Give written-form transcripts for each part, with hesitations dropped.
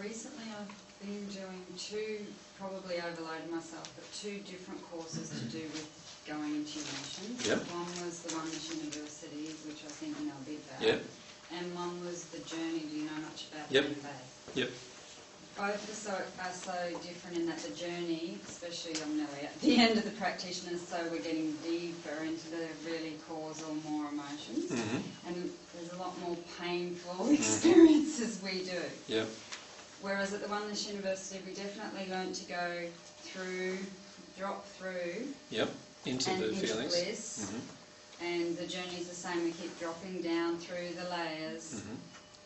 Recently I've been doing probably overloaded myself, but 2 different courses to do with going into emotions. Yep. One was the Oneness University, which I think you know a bit about. Yep. And one was the Journey. Do you know much about Yep. faith? Yep. Both are so different in that the journey, especially I'm nearly at the end of the practitioners, so we're getting deeper into the really causal, more emotions. Mm-hmm. And there's a lot more painful experiences we do. Yep. Whereas at the Oneness University, we definitely learned to go through, drop through, Yep. Into and the into feelings. bliss. Mm-hmm. And the journey is the same. We keep dropping down through the layers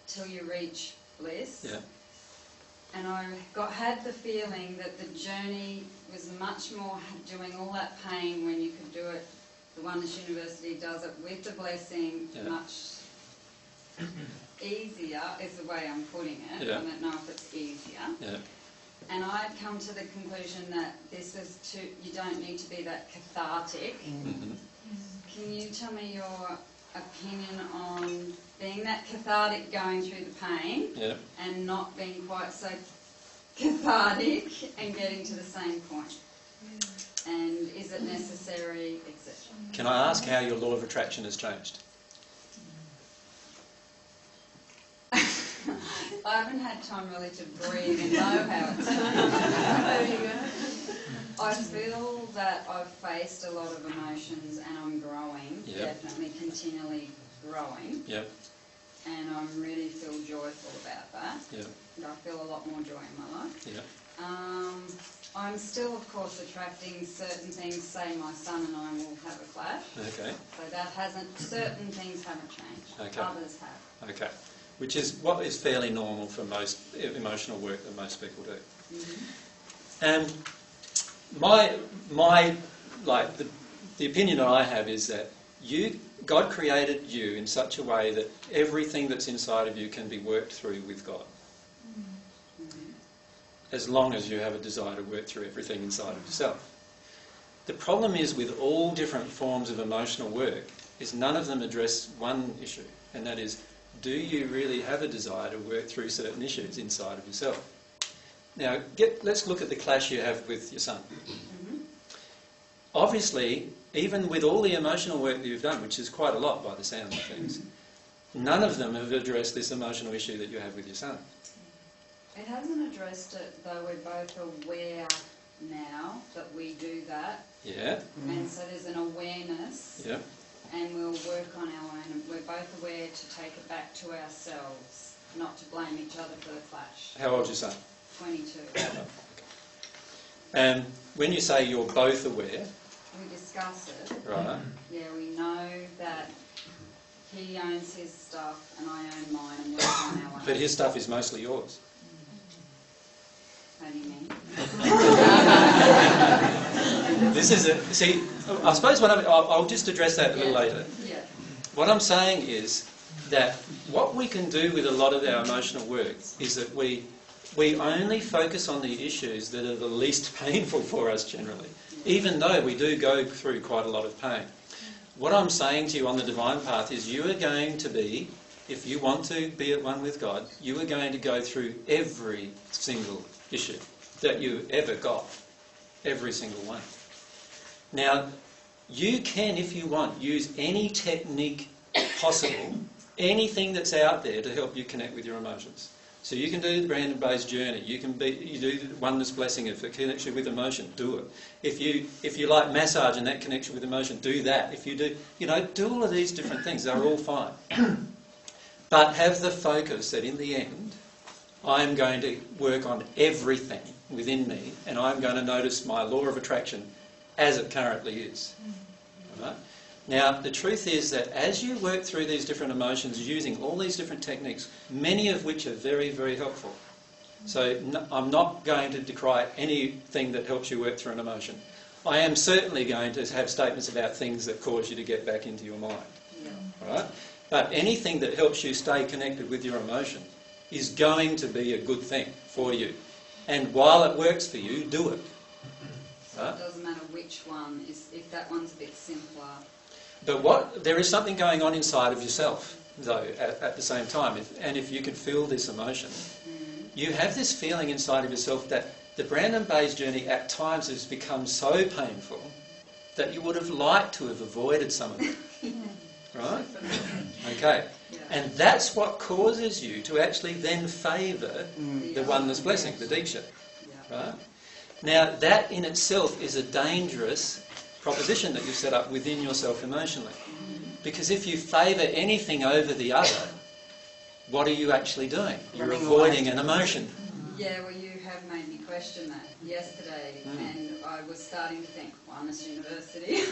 till you reach bliss. Yeah. And I had the feeling that the journey was much more doing all that pain when you could do it. The Oneness University does it with the blessing much easier, is the way I'm putting it. Yeah. I don't know if it's easier. Yeah. And I'd come to the conclusion that this is you don't need to be that cathartic. Mm-hmm. Can you tell me your opinion on being that cathartic going through the pain and not being quite so cathartic and getting to the same point? And is it necessary, etc.? Can I ask how your law of attraction has changed? I haven't had time really to breathe and know how it's There you go. I feel that I've faced a lot of emotions and I'm growing, definitely continually growing. Yep. And I really feel joyful about that. Yep. And I feel a lot more joy in my life. Yep. I'm still, of course, attracting certain things. Say my son and I will have a clash. Okay. So that certain things haven't changed. Okay. Others have. Okay. Which is what is fairly normal for most emotional work that most people do. Mm-hmm. And the opinion that I have is that God created you in such a way that everything that's inside of you can be worked through with God. Mm-hmm. As long as you have a desire to work through everything inside of yourself. The problem is with all different forms of emotional work is none of them address one issue, and that is, do you really have a desire to work through certain issues inside of yourself? Now, let's look at the clash you have with your son. Mm-hmm. Obviously, even with all the emotional work that you've done, which is quite a lot by the sound of things, none of them have addressed this emotional issue that you have with your son. It hasn't addressed it, though we're both aware now that we do that. Yeah. And so there's an awareness. Yeah. And we'll work on our own. We're both aware to take it back to ourselves, not to blame each other for the clash. How old's your son? 22. And when you say you're both aware... We discuss it. Right. Yeah, we know that he owns his stuff and I own mine and work on our own. But his stuff is mostly yours. How do you mean? This is see, I suppose I'll just address that a little later. Yeah. What I'm saying is that what we can do with a lot of our emotional work is that we only focus on the issues that are the least painful for us generally, even though we do go through quite a lot of pain. What I'm saying to you on the divine path is you are going to be, if you want to be at one with God, you are going to go through every single issue that you ever got. Every single one. Now, you can, if you want, use any technique possible, anything that's out there to help you connect with your emotions. So you can do the Brandon-based journey. You do the oneness blessing if it connects you with emotion. Do it. If you like massage and that connects you with emotion, do that. If you do, do all of these different things. They're all fine. But have the focus that in the end, I am going to work on everything within me, and I'm going to notice my law of attraction as it currently is. Right? Now, the truth is that as you work through these different emotions using all these different techniques, many of which are very, very helpful. So I'm not going to decry anything that helps you work through an emotion. I am certainly going to have statements about things that cause you to get back into your mind. Yeah. Right? But anything that helps you stay connected with your emotion is going to be a good thing for you. And while it works for you, do it. So it doesn't matter which one, if that one's a bit simpler. But there is something going on inside of yourself, though, at the same time. If you can feel this emotion, you have this feeling inside of yourself that the Brandon Bayes journey at times has become so painful that you would have liked to have avoided some of it. Right? Okay. And that's what causes you to actually then favour the oneness blessing, the Diksha. Right? Now, that in itself is a dangerous proposition that you set up within yourself emotionally. Because if you favour anything over the other, what are you actually doing? You're avoiding an emotion. Yeah, well, you have made me question that yesterday, and I was starting to think Oneness University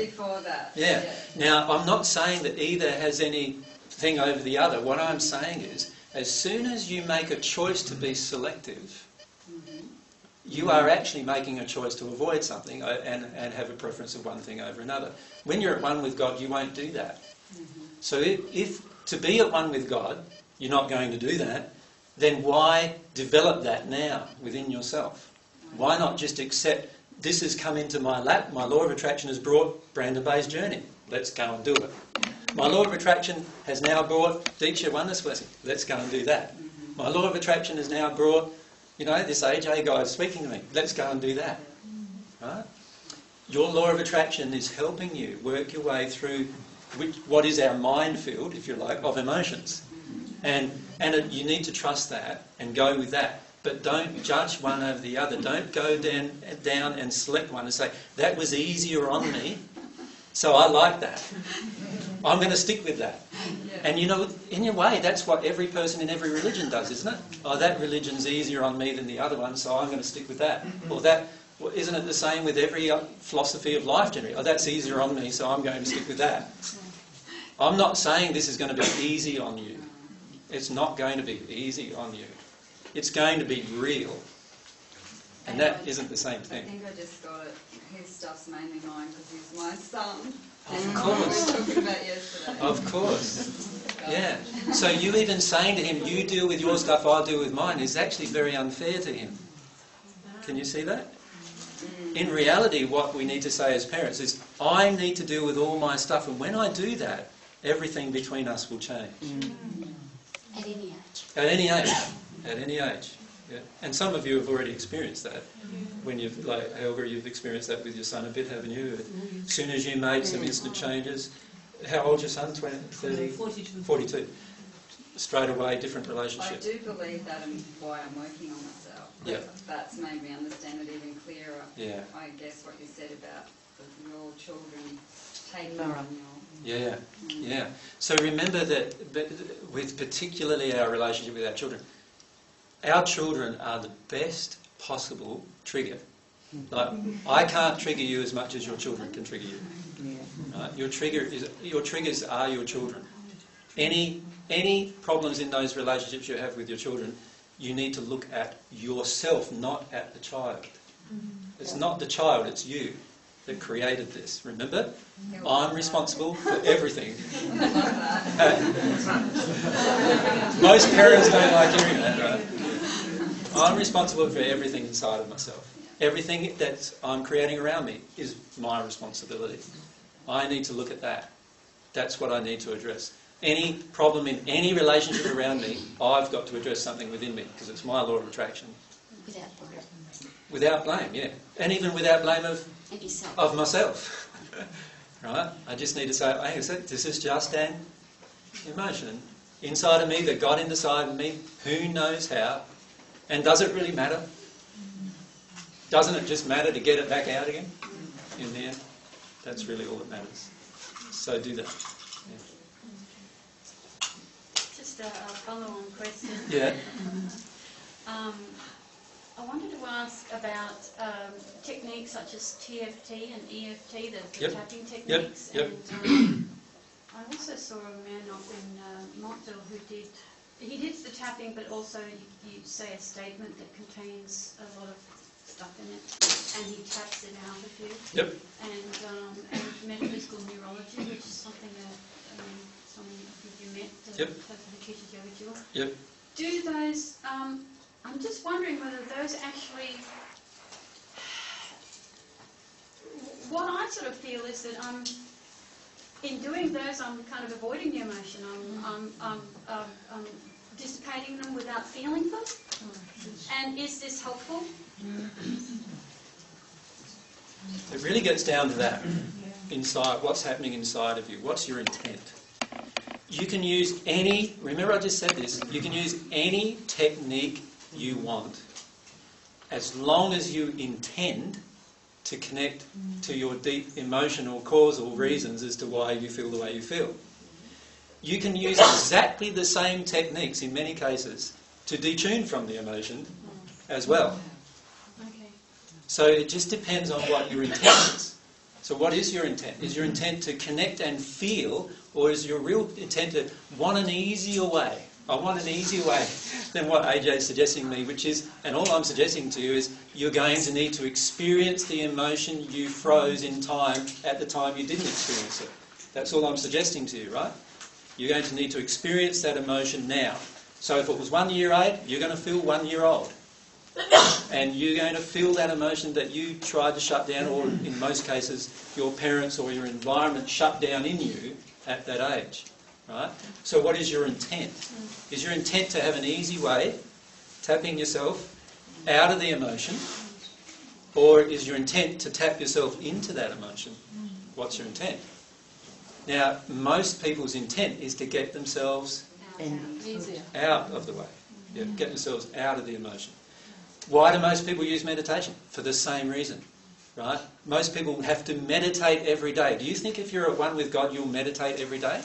before that. Yeah. Now, I'm not saying that either has anything over the other. What I'm saying is, as soon as you make a choice to be selective, you are actually making a choice to avoid something and have a preference of one thing over another. When you're at one with God, you won't do that. So if to be at one with God, you're not going to do that, then why develop that now within yourself? Why not just accept, this has come into my lap, my law of attraction has brought Brandon Bayes' journey, let's go and do it. My law of attraction has now brought Diksha Oneness Blessing, let's go and do that. My law of attraction has now brought, this AJ guy is speaking to me, let's go and do that. Right? Your law of attraction is helping you work your way through what is our minefield, if you like, of emotions. And you need to trust that and go with that. But don't judge one over the other. Don't go down and select one and say, that was easier on me, so I like that. I'm going to stick with that. And in your way, that's what every person in every religion does, isn't it? Oh, that religion's easier on me than the other one, so I'm going to stick with that. Or isn't it the same with every philosophy of life generally? Oh, that's easier on me, so I'm going to stick with that. I'm not saying this is going to be easy on you. It's not going to be easy on you. It's going to be real. And that isn't the same thing. I think I just got it. His stuff's mainly mine because he's my son. Of course. We were talking about yesterday. Of course. Yeah. So you even saying to him, you deal with your stuff, I'll deal with mine, is actually very unfair to him. Can you see that? In reality, what we need to say as parents is, I need to deal with all my stuff, and when I do that, everything between us will change. At any age. At any age. At any age. Yeah. And some of you have already experienced that. When you've, like Helga, you've experienced that with your son a bit, haven't you? As soon as you made some instant changes. How old's your son? 20, 30? 42. 42. Straight away, different relationship. I do believe that and why I'm working on myself. Yeah. That's made me understand it even clearer. Yeah. I guess what you said about your children taking on your... Yeah, yeah. So remember that with particularly our relationship with our children are the best possible trigger. Like, I can't trigger you as much as your children can trigger you. Right? Your triggers are your children. Any problems in those relationships you have with your children, you need to look at yourself, not at the child. It's not the child, it's you that created this. Remember? I'm responsible for everything. Most parents don't like hearing that, right? I'm responsible for everything inside of myself. Everything that I'm creating around me is my responsibility. I need to look at that. That's what I need to address. Any problem in any relationship around me, I've got to address something within me, because it's my law of attraction. Without blame. Without blame, yeah. And even without blame of myself. Right? I just need to say, hang on a sec, this is just an emotion inside of me that got inside of me, who knows how, and does it really matter? Doesn't it just matter to get it back out again in the end? That's really all that matters. So do that. Yeah. Just a follow-on question. Yeah. I wanted to ask about techniques such as TFT and EFT, the tapping techniques. Yep. And I also saw a man up in Montville who did the tapping, but also you say a statement that contains a lot of stuff in it, and he taps it out of you. Yep. And metaphysical neurology, which is something that someone I think you met, the person who teaches yoga to you. Yep. Do those? I'm just wondering whether those actually. What I sort of feel is that in doing those, I'm kind of avoiding the emotion. I'm dissipating them without feeling them? And is this helpful? It really gets down to that. Inside, what's happening inside of you? What's your intent? You can use any, remember I just said this, you can use any technique you want as long as you intend to connect to your deep emotional causal reasons as to why you feel the way you feel. You can use exactly the same techniques in many cases to detune from the emotion as well. Okay. So it just depends on what your intent is. So what is your intent? Is your intent to connect and feel, or is your real intent to want an easier way? I want an easier way than what AJ is suggesting to me, which is, and all I'm suggesting to you is, you're going to need to experience the emotion you froze in time at the time you didn't experience it. That's all I'm suggesting to you, right? You're going to need to experience that emotion now. So if it was 1 year old, you're going to feel 1 year old. And you're going to feel that emotion that you tried to shut down, or in most cases, your parents or your environment shut down in you at that age. Right? So what is your intent? Is your intent to have an easy way, tapping yourself out of the emotion, or is your intent to tap yourself into that emotion? What's your intent? Now, most people's intent is to get themselves out of the way. Yeah, get themselves out of the emotion. Why do most people use meditation? For the same reason. Right? Most people have to meditate every day. Do you think if you're at one with God, you'll meditate every day?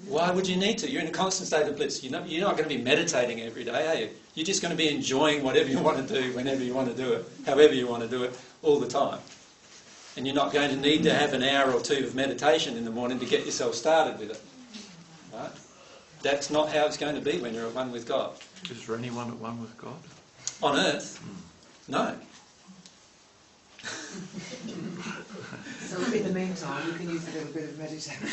Why would you need to? You're in a constant state of bliss. You're not going to be meditating every day, are you? You're just going to be enjoying whatever you want to do, whenever you want to do it, however you want to do it, all the time. And you're not going to need to have an hour or two of meditation in the morning to get yourself started with it. Right? That's not how it's going to be when you're at one with God. Is there anyone at one with God? On earth? No. So in the meantime, you can use a little bit of meditation.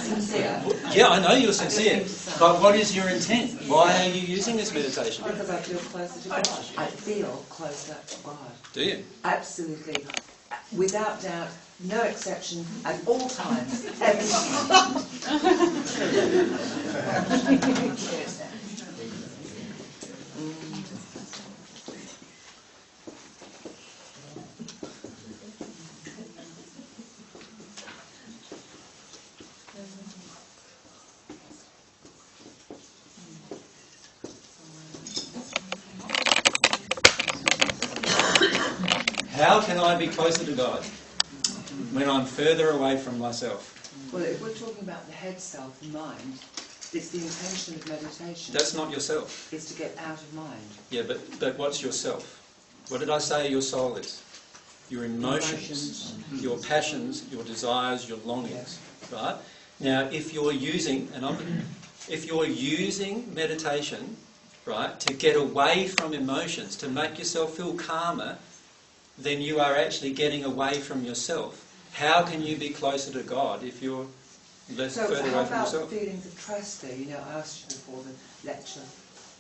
Sincere. Yeah, I know you're sincere, but what is your intent? Why are you using this meditation? Because I feel closer to God. I feel closer to God. Do you? Absolutely. Without doubt, no exception, at all times, every time. How can I be closer to God when I'm further away from myself? Well, if we're talking about the head self, the mind, it's the intention of meditation. That's not yourself. Is to get out of mind. Yeah, but what's yourself? What did I say your soul is? Your emotions, your passions, your desires, your longings. Right? Now, if you're using meditation, right, to get away from emotions, to make yourself feel calmer, then you are actually getting away from yourself. How can you be closer to God if you're further away from yourself? So how about feelings of trust there? You know, I asked you before the lecture,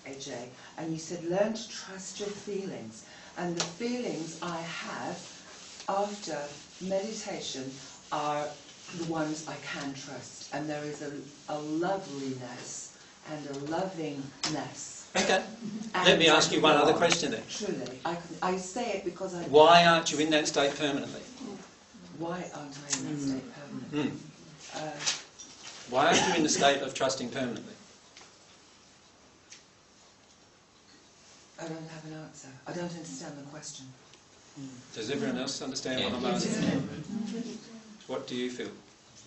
AJ, and you said learn to trust your feelings. And the feelings I have after meditation are the ones I can trust. And there is a loveliness and a lovingness. Okay. Let me ask you one other question then. Truly. I say it because I... Why aren't you in that state permanently? Why aren't I in that state permanently? Why aren't you in the state of trusting permanently? I don't have an answer. I don't understand the question. Does everyone else understand what I'm asking? What do you feel?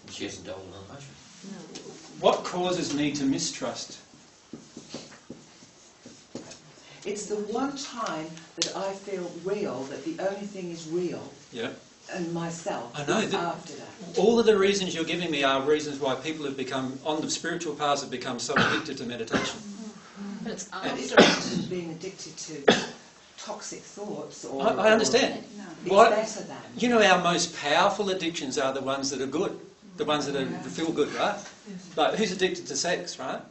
She hasn't done much. What causes me to mistrust? It's the one time that I feel real, that the only thing is real, Yeah. and myself, I know is that after that. all of the reasons you're giving me are reasons why people have become, on the spiritual paths, have become so addicted to meditation. But it's And it's after. not being addicted to toxic thoughts or... I understand. It's What, better than. you know, our most powerful addictions are the ones that are good, the ones that feel good, right? Like, who's addicted to sex, right?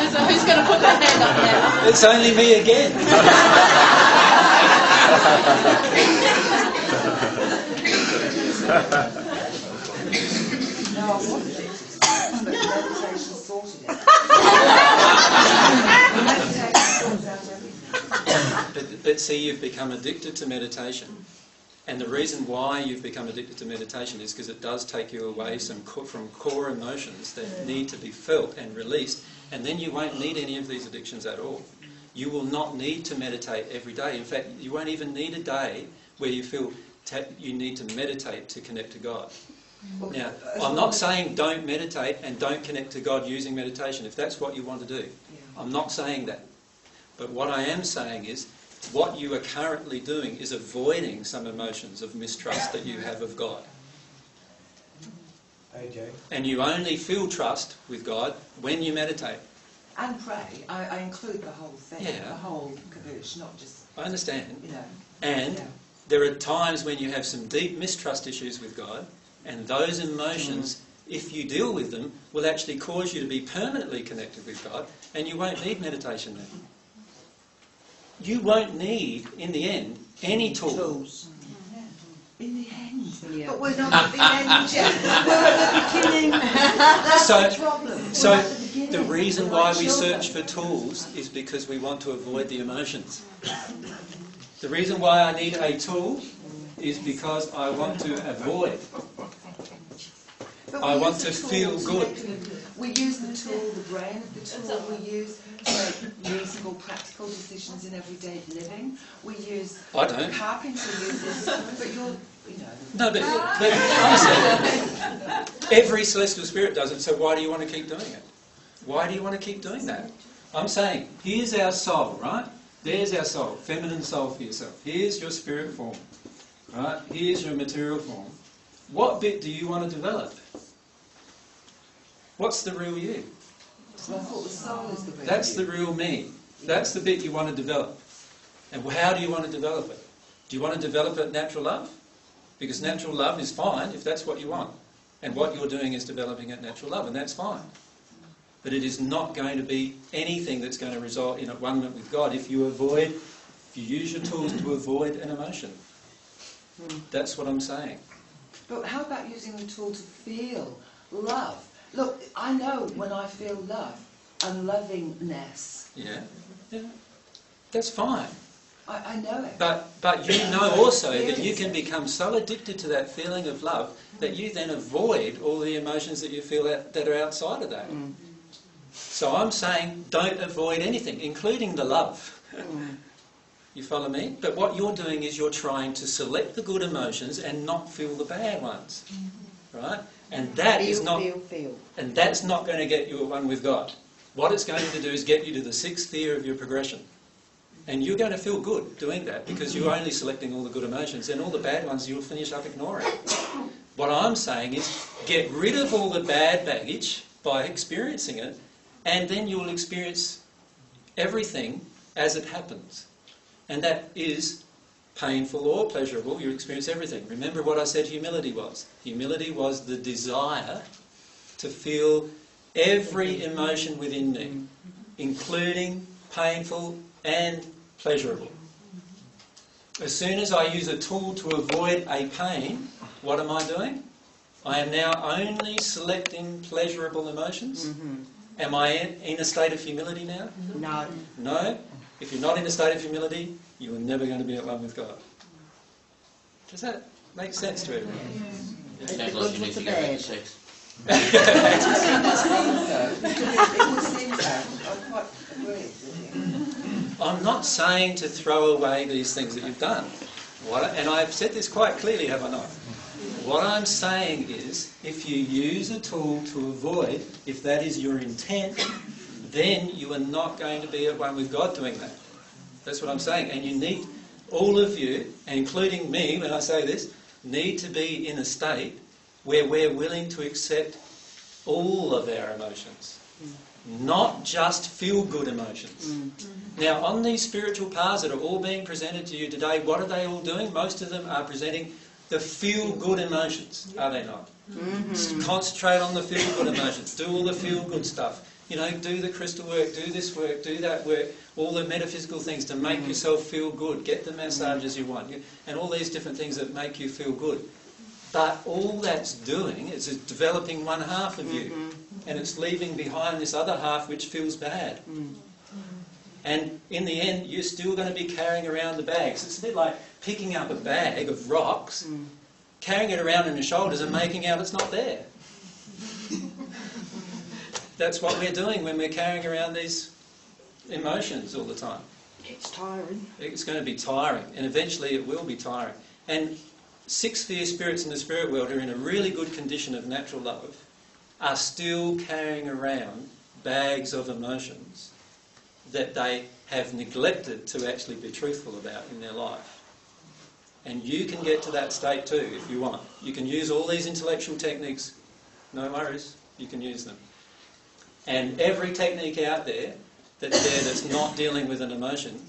So who's going to put their hand up now? It's only me again. No, let's say you've become addicted to meditation. And the reason why you've become addicted to meditation is because it does take you away from core emotions that need to be felt and released, and then you won't need any of these addictions at all. You will not need to meditate every day. In fact, you won't even need a day where you feel you need to meditate to connect to God. Now, I'm not saying don't meditate and don't connect to God using meditation, if that's what you want to do. I'm not saying that. But what I am saying is, what you are currently doing is avoiding some emotions of mistrust that you have of God. Okay. And you only feel trust with God when you meditate. And pray. I include the whole thing, Yeah. the whole caboose, not just, I understand. you know. And Yeah. there are times when you have some deep mistrust issues with God, and those emotions, if you deal with them, will actually cause you to be permanently connected with God, and you won't need meditation then. You won't need, in the end, any tools. In the end. Yeah. But we're not at the end yet. We're at the beginning. That's So- the problem. So We're at the beginning. the reason We're why like we children. search for tools is because we want to avoid the emotions. The reason why I need a tool is because I want to avoid. But I we want use to the feel tools good. We use the tool, the brain of the tool. We use to make reasonable, practical decisions in everyday living. We use. I don't. Carpenter uses, but you're, you know. No, but honestly, every celestial spirit does it, so why do you want to keep doing it? Why do you want to keep doing that? I'm saying, here's our soul, right? There's our soul, feminine soul for yourself. Here's your spirit form, right? Here's your material form. What bit do you want to develop? What's the real you? Well, I thought the soul is the real. That's you. the real me. That's the bit you want to develop. And how do you want to develop it? Do you want to develop it natural love? Because natural love is fine if that's what you want. And what you're doing is developing it natural love, and that's fine. But it is not going to be anything that's going to result in at one with God if you use your tools to avoid an emotion. That's what I'm saying. But how about using the tool to feel love? Look, I know when I feel love and lovingness. Yeah. That's fine. I know it. But you know also that you can become so addicted to that feeling of love that you then avoid all the emotions that you feel that are outside of that. So I'm saying don't avoid anything, including the love. You follow me? But what you're doing is you're trying to select the good emotions and not feel the bad ones. Right? And that is not and that's not going to get you at one with God. What it's going to do is get you to the 6th tier of your progression. And you're going to feel good doing that because you're only selecting all the good emotions, and all the bad ones you'll finish up ignoring. What I'm saying is get rid of all the bad baggage by experiencing it, and then you'll experience everything as it happens. And that is painful or pleasurable, you experience everything. Remember what I said humility was. Humility was the desire to feel every emotion within me, including painful and pleasurable. As soon as I use a tool to avoid a pain, what am I doing? I am now only selecting pleasurable emotions. Am I in a state of humility now? No. No? If you're not in a state of humility, you are never going to be at one with God. Does that make sense to everyone? It sounds like you need to go back to sex. It would seem so. I quite agree with you. I'm not saying to throw away these things that you've done. And I've said this quite clearly, have I not? What I'm saying is, if you use a tool to avoid, if that is your intent, then you are not going to be at one with God doing that. That's what I'm saying. And you need, all of you, including me when I say this, need to be in a state where we're willing to accept all of our emotions, not just feel-good emotions. Now, on these spiritual paths that are all being presented to you today, what are they all doing? Most of them are presenting the feel-good emotions, are they not? Concentrate on the feel-good emotions. Do all the feel-good stuff. You know, do the crystal work, do this work, do that work, all the metaphysical things to make yourself feel good. Get the massages you want, and all these different things that make you feel good. But all that's doing is developing one half of you, and it's leaving behind this other half which feels bad. And in the end, you're still going to be carrying around the bags. It's a bit like picking up a bag of rocks, carrying it around on your shoulders and making out it's not there. That's what we're doing when we're carrying around these emotions all the time. It's tiring. It's going to be tiring, and eventually it will be tiring. And six-sphere spirits in the spirit world who are in a really good condition of natural love are still carrying around bags of emotions that they have neglected to actually be truthful about in their life. And you can get to that state too if you want. You can use all these intellectual techniques, no worries, you can use them. And every technique out there that's not dealing with an emotion,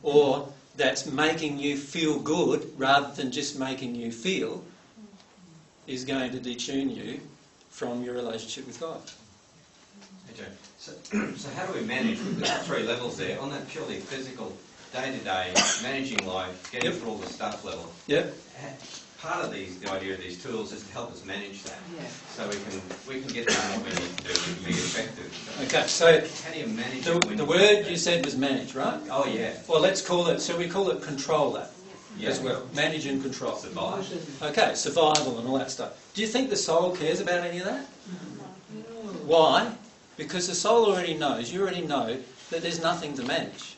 or that's making you feel good rather than just making you feel, is going to detune you from your relationship with God. Okay. So how do we manage? We've got 3 levels there. On that purely physical, day-to-day, managing life, getting through all the stuff level. Yep. Part of the idea of these tools is to help us manage that. Yeah. So we can get done what we need to do to be effective. Okay, so How do you manage the word you said was manage, right? Oh, yeah. Well, let's call it, so we call it control that Yeah. as well. Manage and control. Survive. Okay, survival and all that stuff. Do you think the soul cares about any of that? Why? Because the soul already knows, you already know that there's nothing to manage.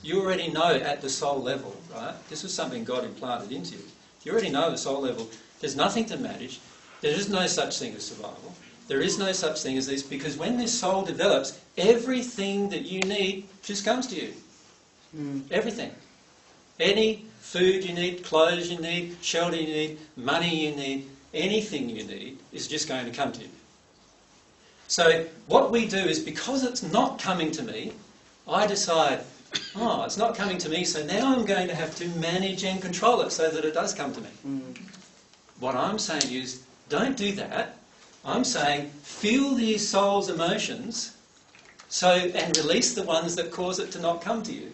You already know at the soul level, right? This was something God implanted into you. You already know at the soul level, there's nothing to manage. There is no such thing as survival. There is no such thing as this, because when this soul develops, everything that you need just comes to you. Everything. Any food you need, clothes you need, shelter you need, money you need, anything you need is just going to come to you. So what we do is, because it's not coming to me, I decide, oh, it's not coming to me, so now I'm going to have to manage and control it so that it does come to me. What I'm saying is, don't do that. I'm saying, feel these soul's emotions and release the ones that cause it to not come to you.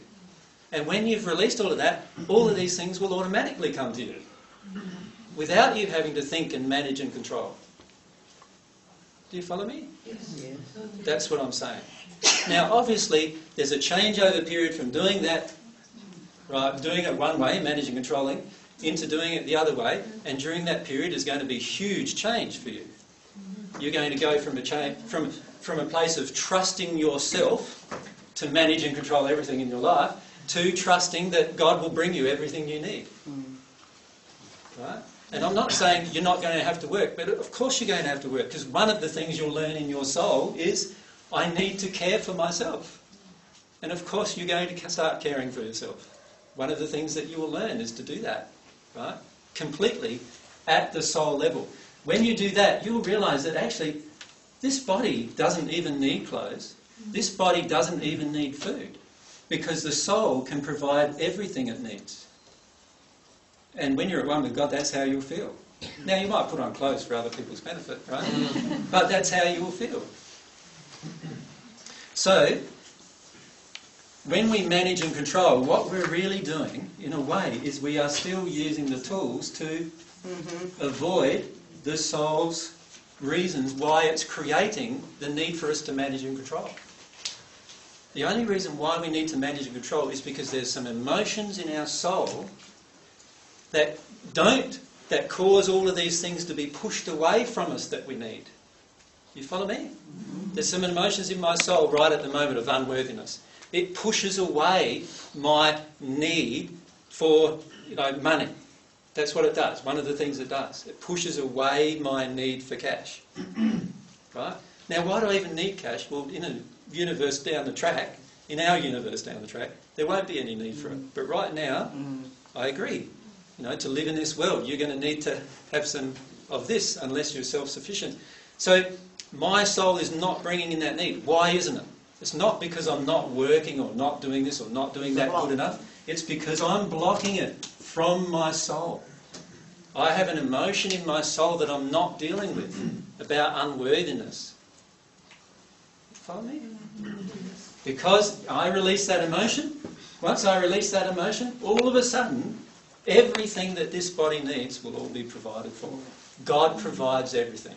And when you've released all of that, all of these things will automatically come to you without you having to think and manage and control. Do you follow me? Yes. That's what I'm saying. Now, obviously, there's a changeover period from doing that, right, doing it one way, managing and controlling, into doing it the other way, and during that period is going to be huge change for you. You're going to go from a place of trusting yourself to manage and control everything in your life, to trusting that God will bring you everything you need. Right? And I'm not saying you're not going to have to work, but of course you're going to have to work, because one of the things you'll learn in your soul is, I need to care for myself. And of course you're going to start caring for yourself. One of the things that you will learn is to do that, right? Completely at the soul level. When you do that, you'll realise that actually this body doesn't even need clothes. This body doesn't even need food, because the soul can provide everything it needs. And when you're at one with God, that's how you'll feel. Now, you might put on clothes for other people's benefit, right? But that's how you will feel. So, when we manage and control, what we're really doing, in a way, is we are still using the tools to avoid the soul's reasons why it's creating the need for us to manage and control. The only reason why we need to manage and control is because there's some emotions in our soul that cause all of these things to be pushed away from us that we need. You follow me? There's some emotions in my soul right at the moment of unworthiness. It pushes away my need for, money. That's what it does. One of the things it does. It pushes away my need for cash. Right? Now, why do I even need cash? Well, in a universe down the track, there won't be any need for it. But right now, I agree. To live in this world, you're going to need to have some of this unless you're self-sufficient. So my soul is not bringing in that need. Why isn't it? It's not because I'm not working or not doing this or not doing that good enough. It's because I'm blocking it from my soul. I have an emotion in my soul that I'm not dealing with about unworthiness. Follow me? Because I release that emotion, once I release that emotion, all of a sudden, everything that this body needs will all be provided for. God provides everything.